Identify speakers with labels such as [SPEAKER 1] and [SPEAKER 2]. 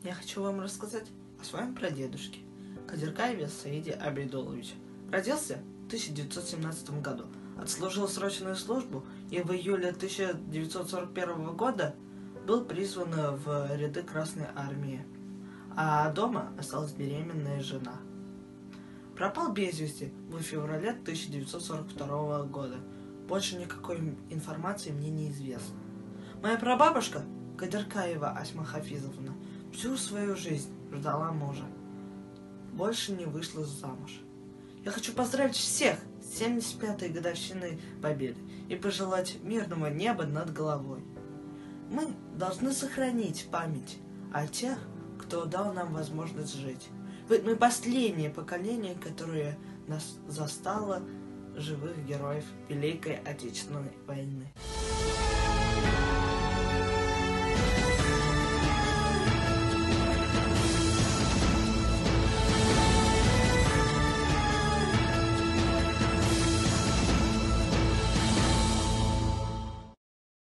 [SPEAKER 1] я хочу вам рассказать о своем прадедушке, Кадыркаеве Саиде Абидулловиче. Родился в 1917 году, отслужил срочную службу и в июле 1941 года был призван в ряды Красной Армии, а дома осталась беременная жена. Пропал без вести в феврале 1942 года. Больше никакой информации мне не известно. Моя прабабушка, Кадыркаева Асма Хафизовна, всю свою жизнь ждала мужа. Больше не вышла замуж. Я хочу поздравить всех с 75-й годовщиной Победы и пожелать мирного неба над головой. Мы должны сохранить память о тех, кто дал нам возможность жить. Ведь мы последнее поколение, которое нас застало живых героев Великой Отечественной войны.